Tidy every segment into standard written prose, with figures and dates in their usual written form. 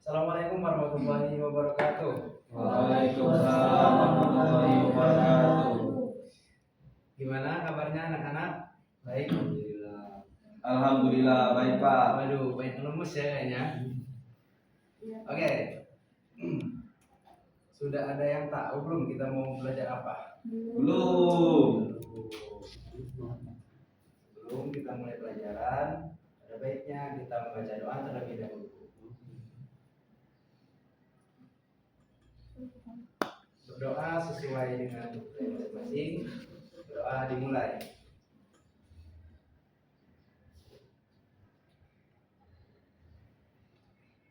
Assalamualaikum warahmatullahi wabarakatuh. Waalaikumsalam warahmatullahi wabarakatuh. Gimana kabarnya anak-anak? Baik. Alhamdulillah baik Pak. Waduh, banyak lemes ya kayaknya. Oke. Sudah ada yang tahu belum kita mau belajar apa? Belum. Sebelum kita mulai pelajaran, ada baiknya kita membaca doa terlebih dahulu. Berdoa sesuai dengan masing-masing. Berdoa dimulai.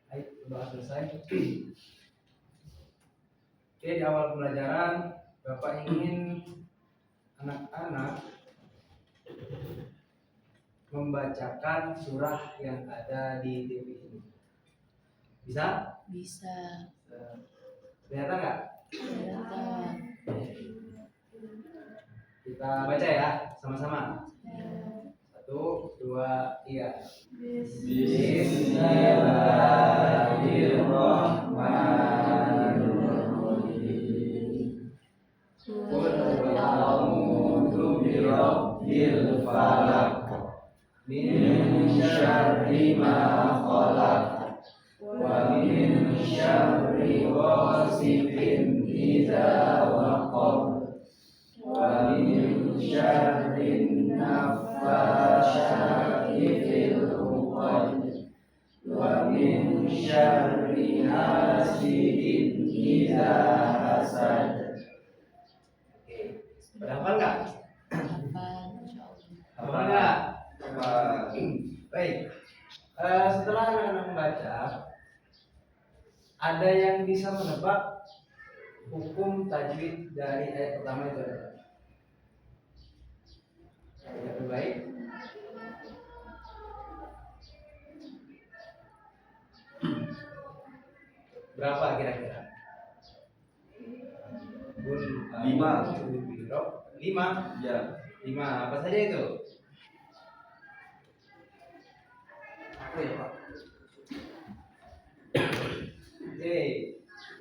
Baik, berdoa selesai. Oke, di awal pembelajaran Bapak ingin anak-anak membacakan surah yang ada di TV ini. Bisa? Bisa. Kelihatan nggak? Kelihatan. Kita baca ya, sama-sama. 1, 2, 3. Bismillahirrahmanirrahim. Qul a'udzu birabbil falaq min syarri ma khalaq wa min syarri ghasiqin idza waqab wa min syarri naffasati fil 'uqad wa min syarri hasidin idza hasad. Oke, pada hafal nggak? Hafal, insyaallah. Hafal nggak? Hafal. Baik. Setelah anak-anak membaca, ada yang bisa menebak hukum tajwid dari ayat pertama itu ada? Yang terbaik. Berapa kira-kira? 5. 5. Ya. 5. Apa saja itu? Aku ya Pak. Oke,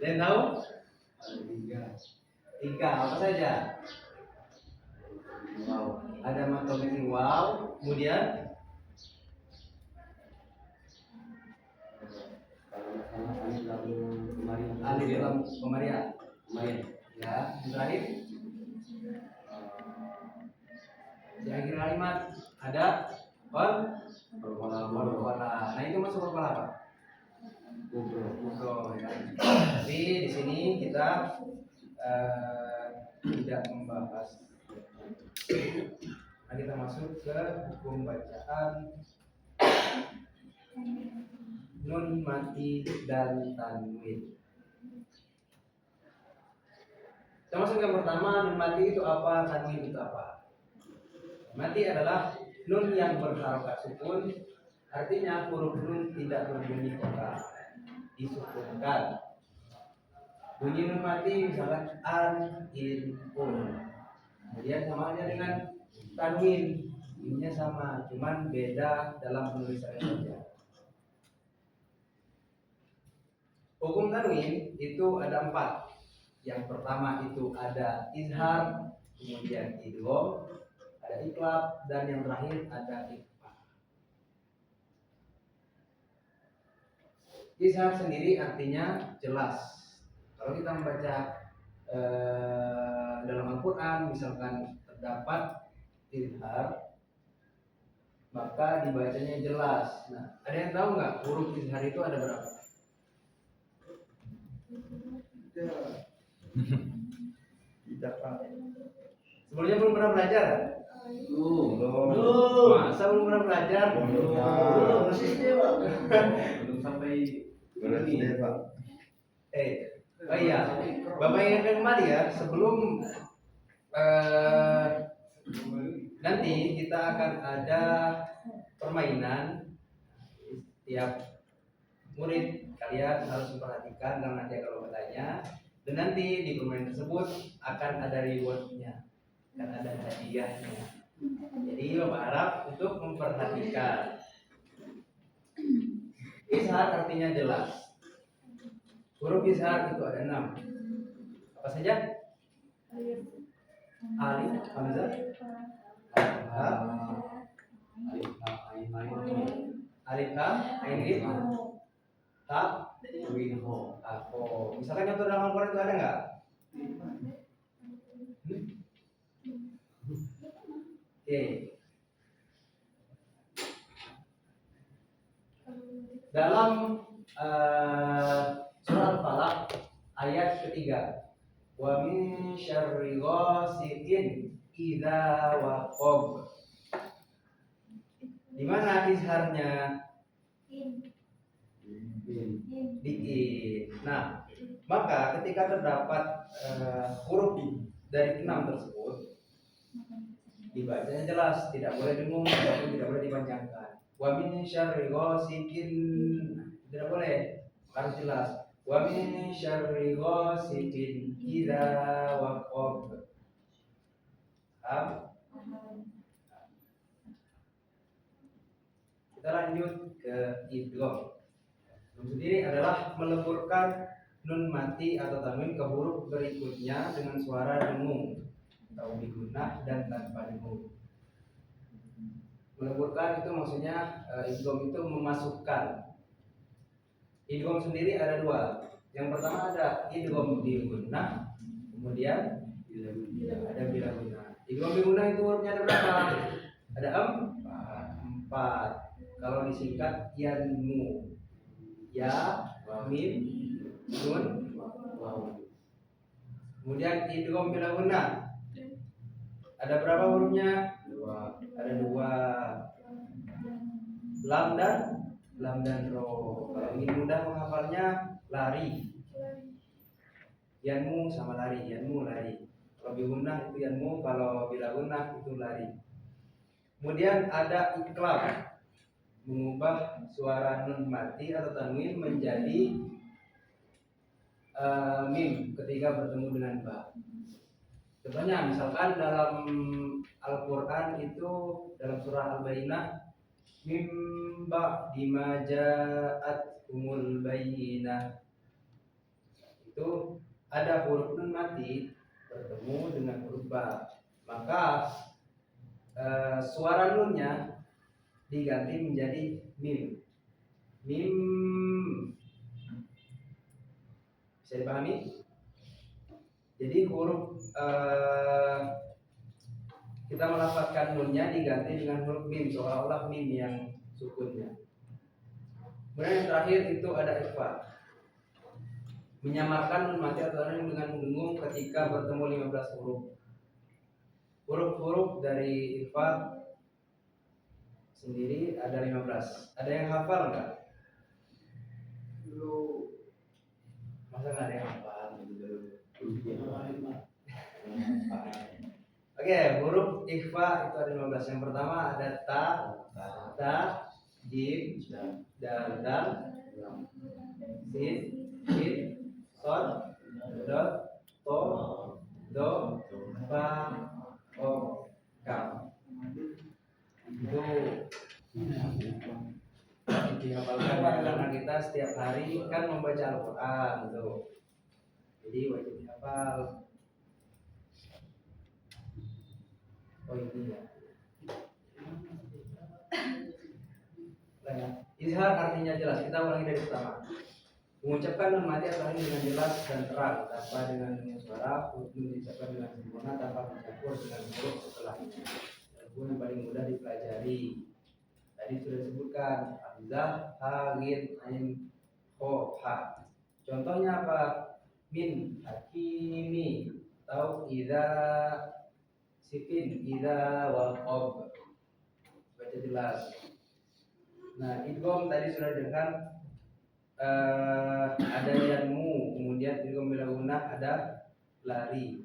dan tahu? 3. Apa saja? Wow. Ada matematik wow, kemudian alif lam komariah. Ya, yang terakhir di akhir kalimat ada wal. Nah itu masuk ke apa? Kubro. Ya. Tapi di sini kita tidak membahas. Nah, kita masuk ke hukum bacaan nun mati dan tanwin. Kita masuk yang pertama, nun mati itu apa, tanwin itu apa? Mati adalah nun yang berharokat sukun, artinya huruf nun tidak berbunyi vokal, disukunkan. Bunyi nun mati misalkan an, in, un. Kemudian sama halnya dengan tanwin, bunyinya sama, cuman beda dalam penulisannya saja. Hukum tanwin itu ada 4. Yang pertama itu ada izhar, kemudian idgham, ada iqlab, dan yang terakhir ada ikhfa. Izhar sendiri artinya jelas. Kalau kita membaca dalam Al-Quran misalkan terdapat izhar, maka dibacanya jelas. Nah, ada yang tahu nggak huruf izhar itu ada berapa? Tidak Pak. Sebelumnya belum pernah belajar? Belum. Masa belum pernah belajar? Belum sampai ini. Pak. Oh iya, Bapak ingatkan kembali ya, sebelum nanti kita akan ada permainan. Setiap murid kalian harus memperhatikan karena nanti kalau bertanya, dan nanti di permainan tersebut akan ada rewardnya, akan ada hadiahnya. Jadi Bapak harap untuk memperhatikan. Izhar artinya jelas. Huruf izhar itu ada 6. Apa saja? Alif, hamzah, ha, alif, ha, ain, lim, ta, ha, ko. Misalkan contoh dalam Al-Quran itu ada nggak? Oke. Dalam surah Al-Falaq ayat ketiga, wa min syarri ghasiqin idza waqab. Di mana izharnya? Di in. Nah, maka ketika terdapat huruf dari 6 tersebut dibacanya jelas, tidak boleh dengung ataupun tidak boleh dipanjangkan. Wa min syarri ghasiqin, tidak boleh, harus jelas. Wa min syarri ghasiqin idza waqab. Kita lanjut ke idgham. Idgham sendiri adalah meleburkan nun mati atau tanwin ke huruf berikutnya dengan suara dengung atau digunah dan tanpa dengung. Meleburkan itu maksudnya idgham itu memasukkan. Idgham sendiri ada 2. Yang pertama ada idgham digunah, kemudian ada bila gunah. Idgham digunah itu hurufnya ada berapa? Ada 4. Kalau disingkat yanmu, ya, mim, nun, waw. Kemudian idgham bila gunah ada berapa hurufnya? 2. Ada 2. Lam dan ro. Kalau ingin mudah menghafalnya, lari. Yanmu sama lari, yanmu lari. Kalau bigunah itu yanmu, kalau bila gunah itu lari. Kemudian ada iqlab, mengubah suara nun mati atau tanwin menjadi mim ketika bertemu dengan ba. Contohnya misalkan dalam Al-Quran itu dalam surah Al-Bayyinah, mim ba'di ma ja'atkumul bayyinah, itu ada huruf nun mati bertemu dengan huruf ba, maka suara nunnya diganti menjadi mim. Mim, bisa dipahami? Jadi huruf kita melafazkan nunnya diganti dengan huruf mim, seolah-olah mim yang sukunnya. Kemudian yang terakhir itu ada ikhfa, menyamarkan nun mati atau tanwin dengan dengung ketika bertemu 15 huruf. Huruf-huruf dari ikhfa sendiri ada 15. Ada yang hafal nggak? Dulu masa nggak ada yang hafal? Oke, huruf ikhfa itu ada 15. Yang pertama ada ta, jim, dal, sin, son, dot, to, do, fa, o, kam. Itu dihafalkan karena kita setiap hari kan membaca Al-Quran tuh, jadi wajib dihafal. Oh ini ya. Izhar artinya jelas. Kita ulangi dari pertama. Mengucapkan nun mati atau tanwin dengan jelas dan terang, tanpa dengan suara, huruf nun diucapkan dengan sempurna tanpa bercampur dengan huruf setelahnya. Walaupun yang paling mudah dipelajari. Tadi sudah disebutkan hamzah, ha, ghin, ain, ho, ha. Contohnya apa? Min, hakimi, atau idza sifin, idza waqab. Baca jelas. Nah, idgham tadi sudah dengar ada yanmu, kemudian idgham bila gunah ada lari.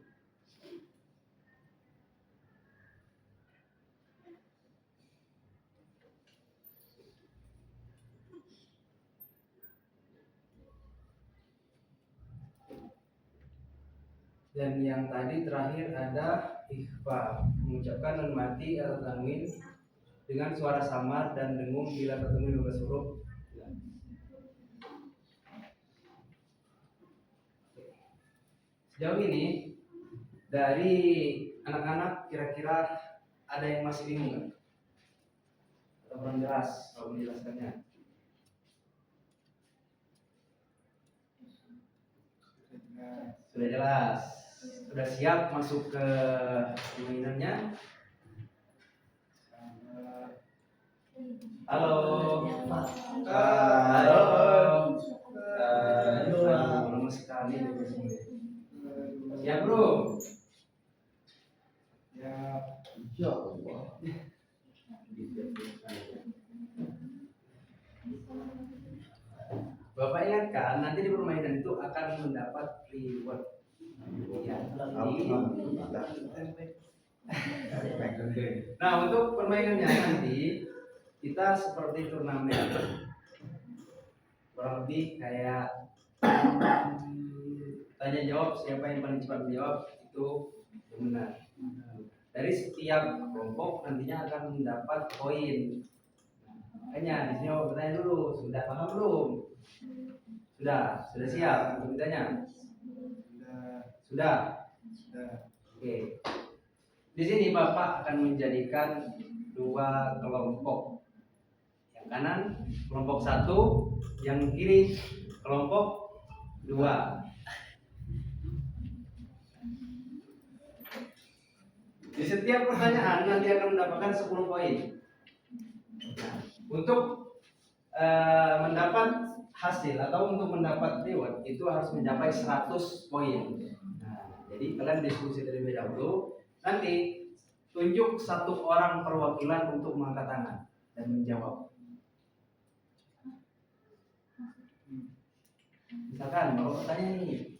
Dan yang tadi terakhir ada ikhfa, mengucapkan nun mati atau tanwin dengan suara samar dan dengung bila bertemu 15 huruf. Jauh ini dari anak-anak kira-kira ada yang masih bingung nggak? Atau kurang jelas kalau menjelaskannya? Sudah jelas. Sudah siap masuk ke permainannya? Halo. Halo. Lama sekali. Siap bro? Ya, insya Allah. Bapak ingatkan nanti di permainan itu akan mendapat reward. Ya, nah untuk permainannya nanti kita seperti turnamen, kurang lebih kayak tanya jawab, siapa yang paling cepat menjawab itu yang benar. Dari setiap kelompok nantinya akan mendapat poin. Makanya di sini mau bertanya dulu, sudah paham belum? Sudah siap untuk ditanya? Sudah. Oke. Di sini Bapak akan menjadikan dua kelompok. Yang kanan kelompok 1, yang kiri kelompok 2. Di setiap pertanyaan nanti akan mendapatkan 10 poin. Nah, untuk mendapat hasil atau untuk mendapat reward itu harus mencapai 100 poin. Nah, jadi kalian diskusi terlebih dahulu. Nanti tunjuk satu orang perwakilan untuk mengangkat tangan dan menjawab. Misalkan kalau bertanya nih,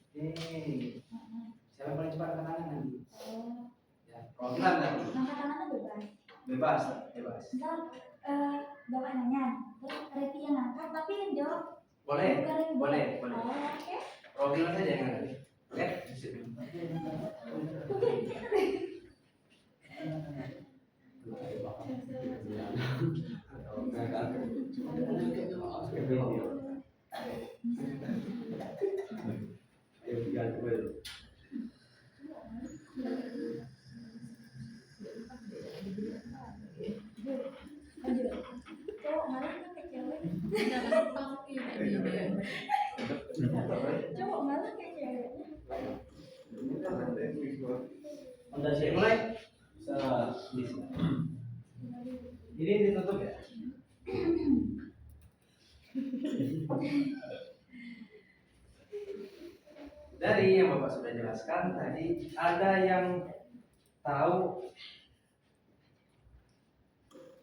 siapa yang paling cepat angkat tangan nanti? Ya, perwakilan nanti. Angkat tangannya bebas. Bebas. Misal bapak nanya, terus Revi yang angkat, tapi yang jawab Boleh. bukan Revi. Boleh. Oh, oke. Perwakilan saja yang angkat. Oke. Lanjut. Cowok malah kan kayak cewek. Cowok malah kayak cewek. Udah siap mulai? Bisa. Ini ditutup ya? Dari yang Bapak sudah jelaskan tadi, ada yang tahu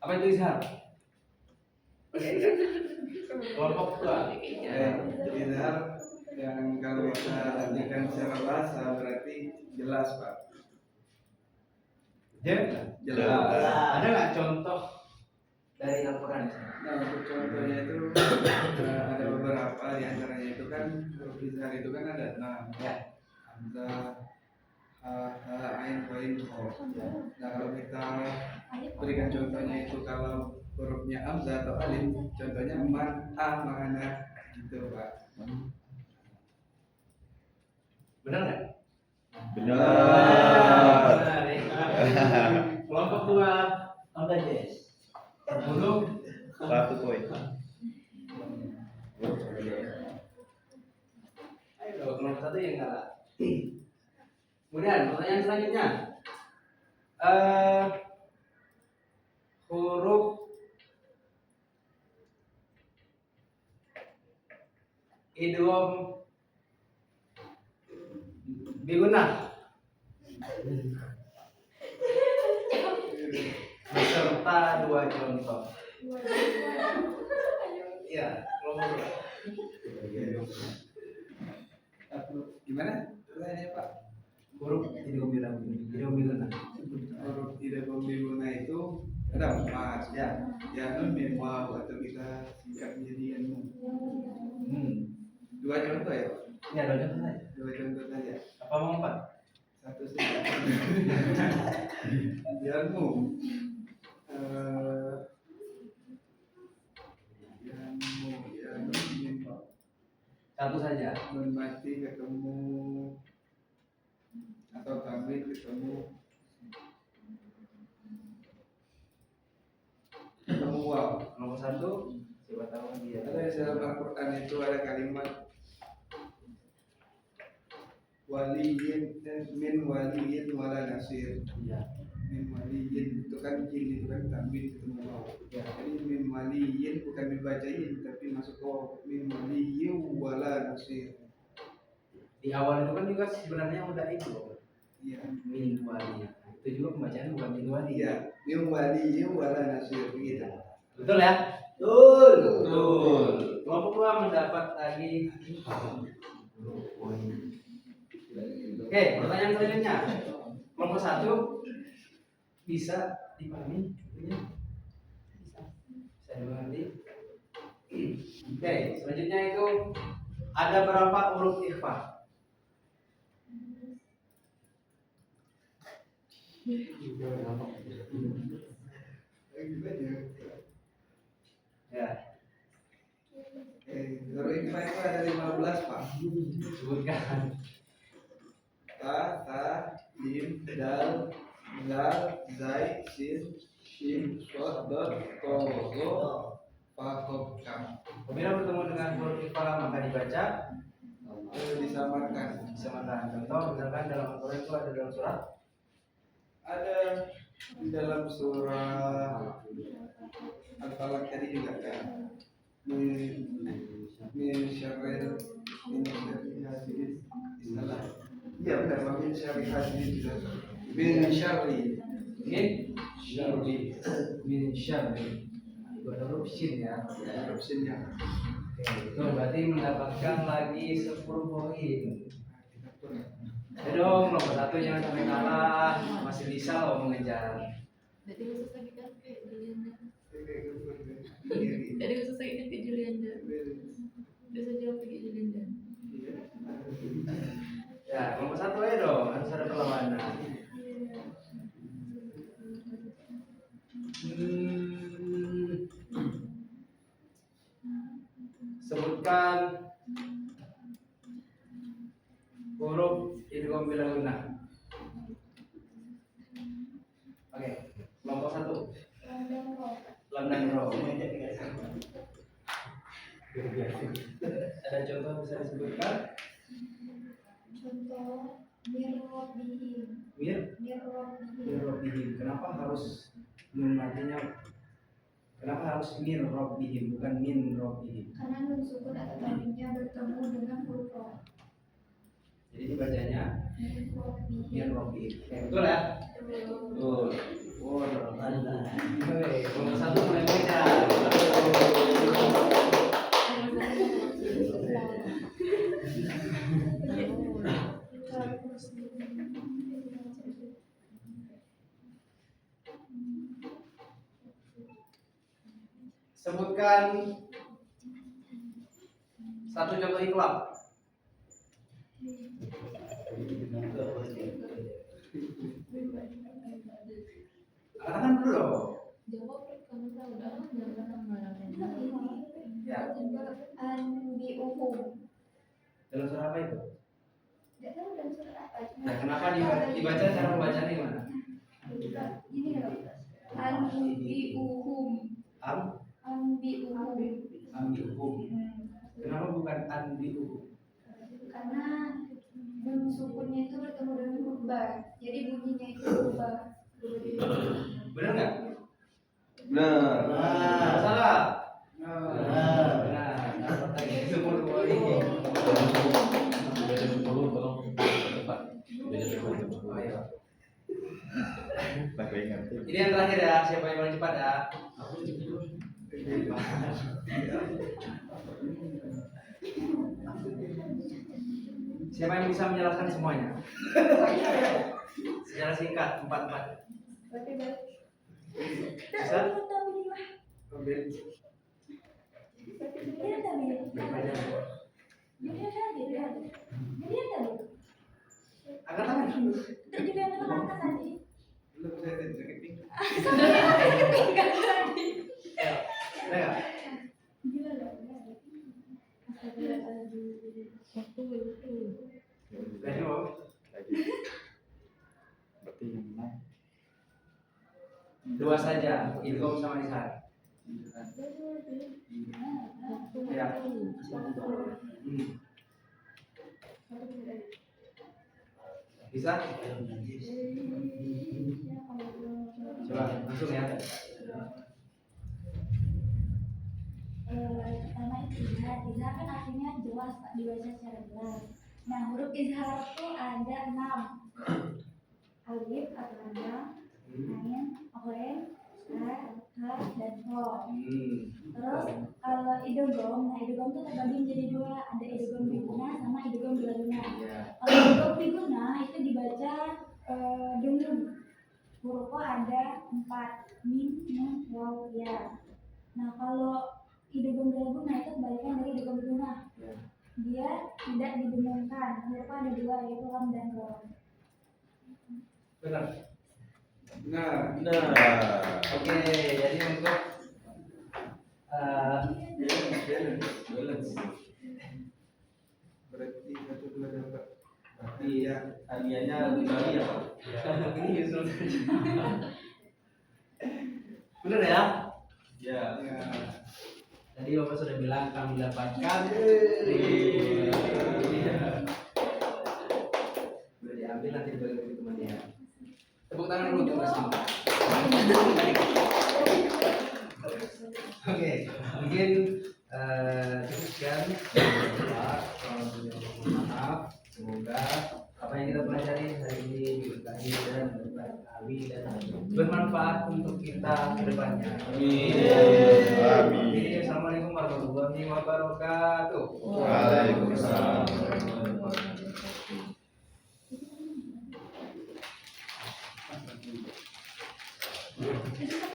apa itu izhar? Kelompok dua. Izhar yang kalau kita artikan secara bahasa berarti jelas, Pak. Jelas. Ada nggak contoh dari Al-Quran? Nah, untuk contohnya itu ada beberapa, di antaranya itu kan huruf izhar itu kan ada 6. Ya. Hamzah, ain, wain, ho. Nah, kalau kita berikan contohnya itu kalau hurufnya hamzah atau alif, contohnya man, mana, gitu, Pak. Benar nggak? Benar. Benar ya. Kelompok dua apa Jess? 10 1 poin. Ayo kelompok 1 yang kalah. Kemudian pertanyaan selanjutnya, huruf idgham bigunah beserta 2 contoh. Iya, kelompok 2. Gimana? Pertanyaannya, Pak? Huruf idgham bigunah. Huruf idgham biguna itu ada 4. Ya. Ya, nun, mim, waw, atau kita singkat menjadi nun. 2 contoh ya, Pak? Ya, 2 contoh saja. 2 contoh saja. Apa mau 4? 1 saja. Biarmu. Ya, nun, mim, waw. 1 saja. Nun mati ketemu atau tanwin ketemu waw. Nomor 1, siapa tahu dia. Ada di dalam Al-Quran itu ada kalimat waliyin min waliyin wala nasir. Iya. Min waliyin itu kan jin, itu kan tanwin ketemu waw. Ya. Jadi min waliyin bukan dibacain tapi masuk ke waw. Min waliyin wala nasir. Di awal itu kan juga sebenarnya udah itu. Iya. Min wali. Itu juga pembacaan bukan min wali. Iya. Min waliyin wala nasir gitu. Betul ya? Betul. Kelompok 2 mendapat lagi. Oke, pertanyaan selanjutnya. Kelompok 1 bisa dipahami? Bisa dimengerti? Oke, selanjutnya itu ada berapa huruf ikhfa? Ya, Huruf ikhfa itu ada 15 Pak. sebutkan. Ta, jim, dal, zal, zai, sin, shin, shod, dot, to, zo, fa, kof, kam. Apabila bertemu dengan huruf ikhfa maka dibaca Disamarkan. disamakan. Contoh misalkan dalam Al-Quran itu ada dalam surat Ada di dalam surah Al-Falaq tadi juga kan. Min syarril hasidin. Salah. Iya benar, min syarril hasidin juga. Min syarri. min syarri. Itu ada huruf shin ya. Huruf sinnya. Oke, itu berarti mendapatkan lagi 10 poin. Ya dong, nomor 1 jangan sampai kalah, masih bisa loh mengejar. Jadi khusus lagi kan kayak Julianda. Jadi khusus lagi kan kayak Julianda. Bisa jawab kayak Julianda. Ya, nomor 1 aja dong, harus ada perlawanan. Sebutkan huruf idgham bila gunnah. Oke, kelompok 1. Lam dan ro. Ada contoh bisa disebutkan? Contoh mirrobihim. Mirrobihim. Kenapa harus nun matinya? Kenapa harus min robbihim bukan min robbihim? Karena nun sukun atau tanwinnya bertemu dengan huruf ro. Jadi dibacanya min robbihim. Betul ya? Betul. Oh, oke, kelompok 1 mulai baca. Sebutkan satu contoh ikhlas. Katakan dulu dong. Jawab kamu tahu udah jangan sembarangan. Ya. Anbi'uhum. Dalam surah apa itu? Tidak tahu dan surat apa. Nah, kenapa dibaca cara membacanya gimana? Ini loh. Anbi'uhum. Anbi'uhum. Ambiuhum. Kenapa bukan anbiuhum? Karena nun sukunnya itu bertemu dengan huruf ba. Jadi bunyinya itu berubah. Benar nggak? Benar. Salah. Benar. Dapat lagi 10 poin. Oh, iya. Ini yang terakhir ya, siapa yang paling cepat ya? Siapa yang bisa menjelaskan semuanya? Secara singkat, 4-4. Bisa? Angkat tangan. Ada nggak? Lagi mau? idgham sama ishar. Ya. Bisa? Coba langsung ya. Pertama itu izhar. Izhar kan artinya jelas, Pak, dibaca secara jelas. Nah, huruf izhar itu ada 6. Alif atau lam, ain, ghain, ha, dan ho. Terus kalau idgham, nah idgham itu terbagi menjadi 2, ada idgham biguna sama idgham bilaluna. Kalau idgham biguna itu dibaca dengan hurufnya ada 4, mim, nun, waw, ya. Nah kalau idgham bilaluna itu kebalikan dari idgham biguna. Dia tidak didengungkan, hurufnya ada 2, yaitu lam dan ro. Benar. Nah, Oke, jadi untuk balance. Berarti 1, 2 dapat. Berarti ya hadiahnya dibagi ya Pak? ini justru benar ya. Ya. Ya. Tadi Bapak sudah bilang kami dapatkan. Boleh diambil nanti dibagi ke temannya. Tepuk tangan dulu untuk Mas Bima. Oke, mungkin cukup sekian. Maaf, semoga apa yang kita pelajari hari ini diberkahi dan kami dan bermanfaat untuk kita ke depannya. Amin. Assalamualaikum warahmatullahi wabarakatuh. Waalaikumsalam.